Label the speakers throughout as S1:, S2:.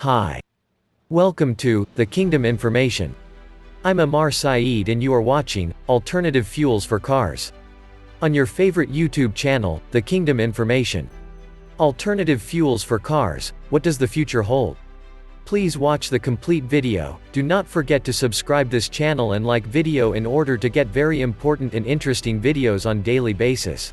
S1: Hi. Welcome to The Kingdom Information. I'm Amar Saeed and you are watching Alternative Fuels for Cars on your favorite YouTube channel, The Kingdom Information. Alternative fuels for cars, what does the future hold? Please watch the complete video. Do not forget to subscribe this channel and like video in order to get very important and interesting videos on daily basis.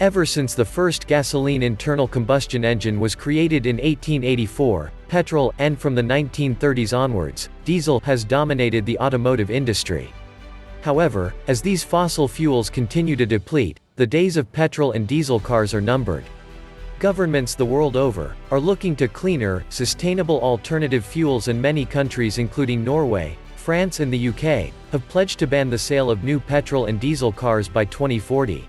S1: Ever since the first gasoline internal combustion engine was created in 1884, petrol, and from the 1930s onwards, diesel has dominated the automotive industry. However, as these fossil fuels continue to deplete, the days of petrol and diesel cars are numbered. Governments the world over are looking to cleaner, sustainable alternative fuels, and many countries including Norway, France and the UK have pledged to ban the sale of new petrol and diesel cars by 2040.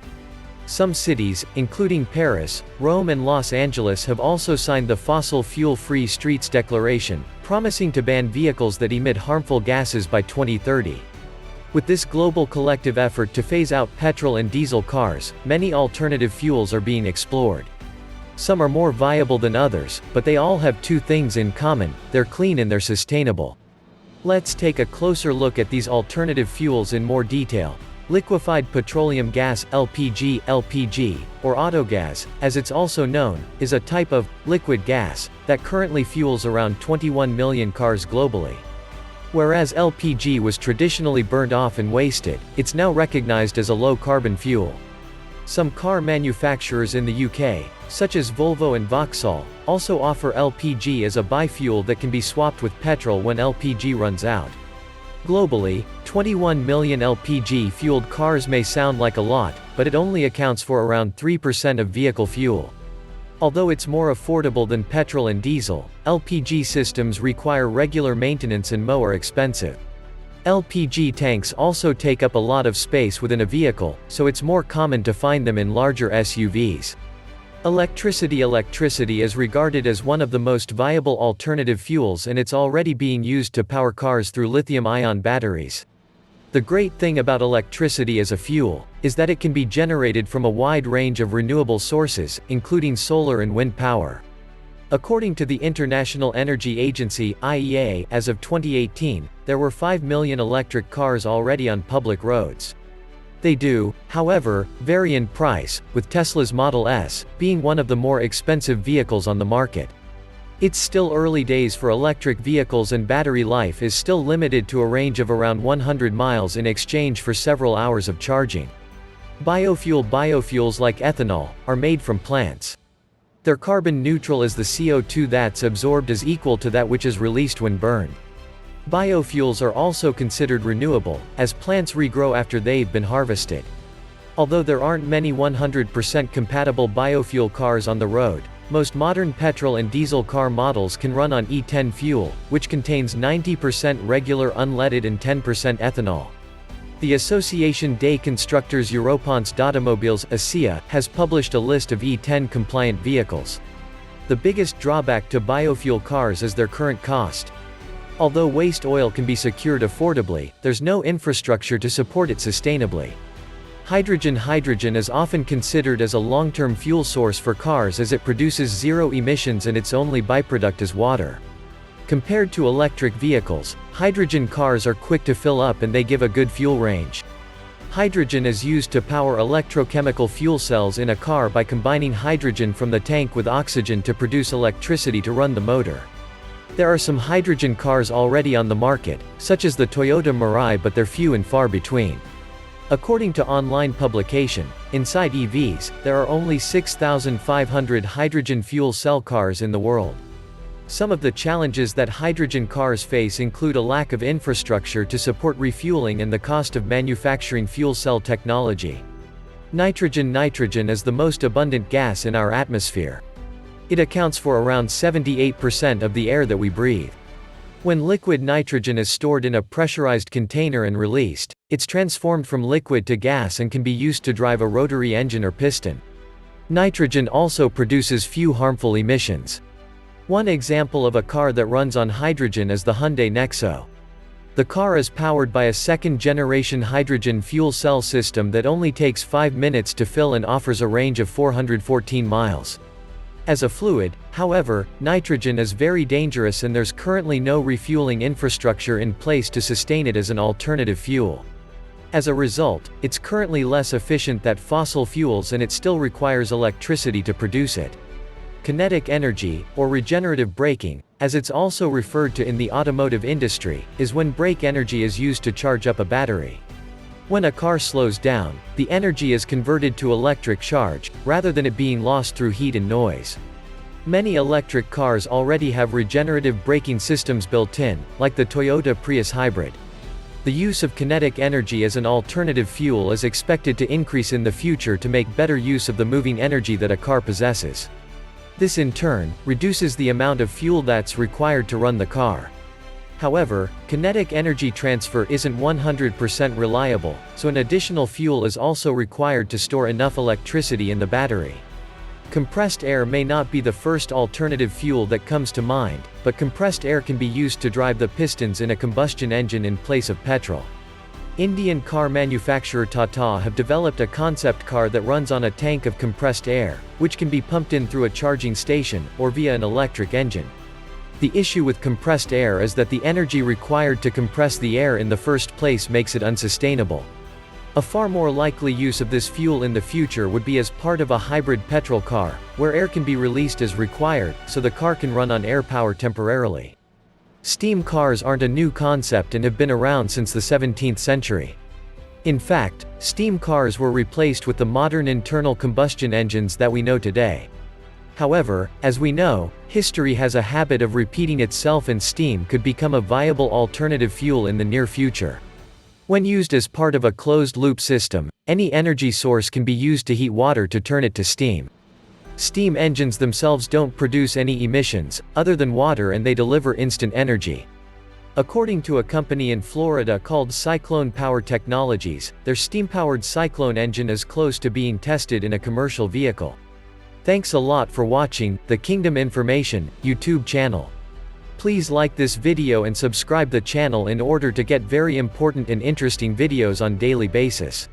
S1: Some cities, including Paris, Rome and Los Angeles, have also signed the Fossil Fuel-Free Streets Declaration, promising to ban vehicles that emit harmful gases by 2030. With this global collective effort to phase out petrol and diesel cars, many alternative fuels are being explored. Some are more viable than others, but they all have two things in common: they're clean and they're sustainable. Let's take a closer look at these alternative fuels in more detail. Liquefied petroleum gas (LPG), or autogas, as it's also known, is a type of liquid gas that currently fuels around 21 million cars globally. Whereas LPG was traditionally burned off and wasted, it's now recognized as a low-carbon fuel. Some car manufacturers in the UK, such as Volvo and Vauxhall, also offer LPG as a biofuel that can be swapped with petrol when LPG runs out. Globally, 21 million LPG-fueled cars may sound like a lot, but it only accounts for around 3% of vehicle fuel. Although it's more affordable than petrol and diesel, LPG systems require regular maintenance and are expensive. LPG tanks also take up a lot of space within a vehicle, so it's more common to find them in larger SUVs. Electricity is regarded as one of the most viable alternative fuels, and it's already being used to power cars through lithium-ion batteries. The great thing about electricity as a fuel is that it can be generated from a wide range of renewable sources, including solar and wind power. According to the International Energy Agency (IEA), as of 2018, there were 5 million electric cars already on public roads. They do, however, vary in price, with Tesla's Model S being one of the more expensive vehicles on the market. It's still early days for electric vehicles, and battery life is still limited to a range of around 100 miles in exchange for several hours of charging. Biofuels like ethanol are made from plants. They're carbon neutral, as the CO2 that's absorbed is equal to that which is released when burned. Biofuels are also considered renewable, as plants regrow after they've been harvested. Although there aren't many 100% compatible biofuel cars on the road, most modern petrol and diesel car models can run on E10 fuel, which contains 90% regular unleaded and 10% ethanol. The Association des Constructeurs Européens d'Automobiles (ACEA) has published a list of E10 compliant vehicles. The biggest drawback to biofuel cars is their current cost. Although waste oil can be secured affordably, there's no infrastructure to support it sustainably. Hydrogen is often considered as a long-term fuel source for cars, as it produces zero emissions and its only byproduct is water. Compared to electric vehicles, hydrogen cars are quick to fill up and they give a good fuel range. Hydrogen is used to power electrochemical fuel cells in a car by combining hydrogen from the tank with oxygen to produce electricity to run the motor. There are some hydrogen cars already on the market, such as the Toyota Mirai, but they're few and far between. According to online publication, Inside EVs, there are only 6,500 hydrogen fuel cell cars in the world. Some of the challenges that hydrogen cars face include a lack of infrastructure to support refueling and the cost of manufacturing fuel cell technology. Nitrogen is the most abundant gas in our atmosphere. It accounts for around 78% of the air that we breathe. When liquid nitrogen is stored in a pressurized container and released, it's transformed from liquid to gas and can be used to drive a rotary engine or piston. Nitrogen also produces few harmful emissions. One example of a car that runs on hydrogen is the Hyundai Nexo. The car is powered by a second-generation hydrogen fuel cell system that only takes 5 minutes to fill and offers a range of 414 miles. As a fluid, however, nitrogen is very dangerous and there's currently no refueling infrastructure in place to sustain it as an alternative fuel. As a result, it's currently less efficient than fossil fuels and it still requires electricity to produce it. Kinetic energy, or regenerative braking, as it's also referred to in the automotive industry, is when brake energy is used to charge up a battery. When a car slows down, the energy is converted to electric charge, rather than it being lost through heat and noise. Many electric cars already have regenerative braking systems built in, like the Toyota Prius hybrid. The use of kinetic energy as an alternative fuel is expected to increase in the future to make better use of the moving energy that a car possesses. This in turn, reduces the amount of fuel that's required to run the car. However, kinetic energy transfer isn't 100% reliable, so an additional fuel is also required to store enough electricity in the battery. Compressed air may not be the first alternative fuel that comes to mind, but compressed air can be used to drive the pistons in a combustion engine in place of petrol. Indian car manufacturer Tata have developed a concept car that runs on a tank of compressed air, which can be pumped in through a charging station, or via an electric engine. The issue with compressed air is that the energy required to compress the air in the first place makes it unsustainable. A far more likely use of this fuel in the future would be as part of a hybrid petrol car, where air can be released as required, so the car can run on air power temporarily. Steam cars aren't a new concept and have been around since the 17th century. In fact, steam cars were replaced with the modern internal combustion engines that we know today. However, as we know, history has a habit of repeating itself and steam could become a viable alternative fuel in the near future. When used as part of a closed-loop system, any energy source can be used to heat water to turn it to steam. Steam engines themselves don't produce any emissions, other than water, and they deliver instant energy. According to a company in Florida called Cyclone Power Technologies, their steam-powered Cyclone engine is close to being tested in a commercial vehicle. Thanks a lot for watching the Kingdom Information YouTube channel. Please like this video and subscribe the channel in order to get very important and interesting videos on daily basis.